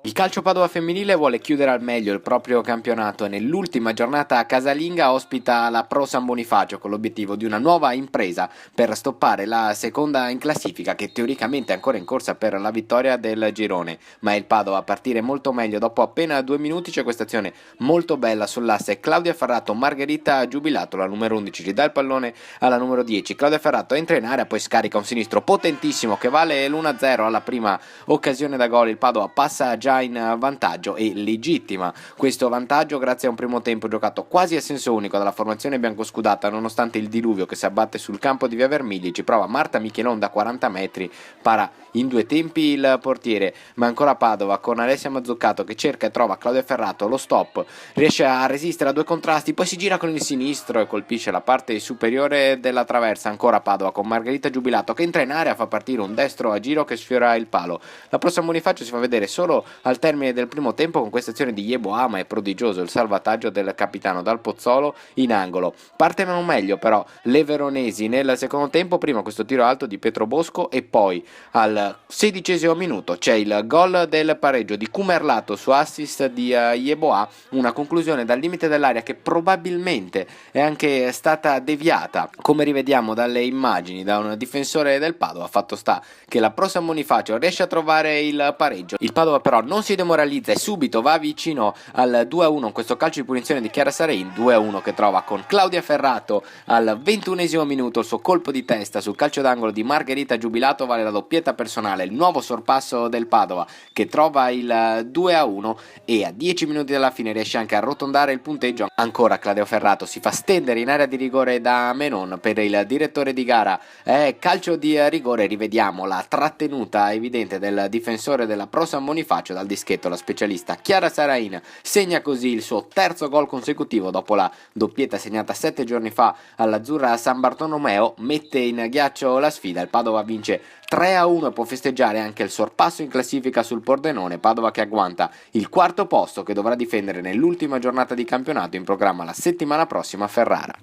Il calcio Padova femminile vuole chiudere al meglio il proprio campionato e nell'ultima giornata casalinga ospita la Pro San Bonifacio con l'obiettivo di una nuova impresa per stoppare la seconda in classifica che teoricamente è ancora in corsa per la vittoria del girone, ma il Padova a partire molto meglio. Dopo appena 2 minuti c'è questa azione molto bella sull'asse Claudia Ferrato, Margherita Giubilato, la numero 11 gli dà il pallone alla numero 10, Claudia Ferrato entra in area, poi scarica un sinistro potentissimo che vale l'1-0 alla prima occasione da gol. Il Padova passa già in vantaggio e legittima questo vantaggio grazie a un primo tempo giocato quasi a senso unico dalla formazione biancoscudata, nonostante il diluvio che si abbatte sul campo di Via Vermigli. Ci prova Marta Michelon da 40 metri, para in 2 tempi il portiere, ma ancora Padova con Alessia Mazzuccato che cerca e trova Claudia Ferrato, lo stop, riesce a resistere a 2 contrasti, poi si gira con il sinistro e colpisce la parte superiore della traversa. Ancora Padova con Margherita Giubilato che entra in area, fa partire un destro a giro che sfiora il palo. La Pro San Bonifacio si fa vedere solo al termine del primo tempo con questa azione di Yeboah, ma è prodigioso il salvataggio del capitano dal Pozzolo in angolo. Partono meglio però le veronesi nel secondo tempo, prima questo tiro alto di Pietro Bosco e poi al 16° minuto c'è il gol del pareggio di Cumerlato su assist di Yeboah, una conclusione dal limite dell'area che probabilmente è anche stata deviata, come rivediamo dalle immagini, da un difensore del Padova. Fatto sta che la Pro San Bonifacio riesce a trovare il pareggio. Il Padova però non si demoralizza e subito va vicino al 2-1 in questo calcio di punizione di Chiara Sarein, 2-1 che trova con Claudia Ferrato al 21° minuto il suo colpo di testa sul calcio d'angolo di Margherita Giubilato vale la doppietta personale, il nuovo sorpasso del Padova che trova il 2-1 e a 10 minuti dalla fine riesce anche a arrotondare il punteggio. Ancora Claudia Ferrato si fa stendere in area di rigore da Menon, per il direttore di gara calcio di rigore. Rivediamo la trattenuta evidente del difensore della Pro San Bonifacio dal dischetto. La specialista Chiara Sarein segna così il suo terzo gol consecutivo dopo la doppietta segnata 7 giorni fa all'Azzurra San Bartolomeo. Mette in ghiaccio la sfida, il Padova vince 3-1 e può festeggiare anche il sorpasso in classifica sul Pordenone. Padova che agguanta il quarto posto che dovrà difendere nell'ultima giornata di campionato in programma la settimana prossima a Ferrara.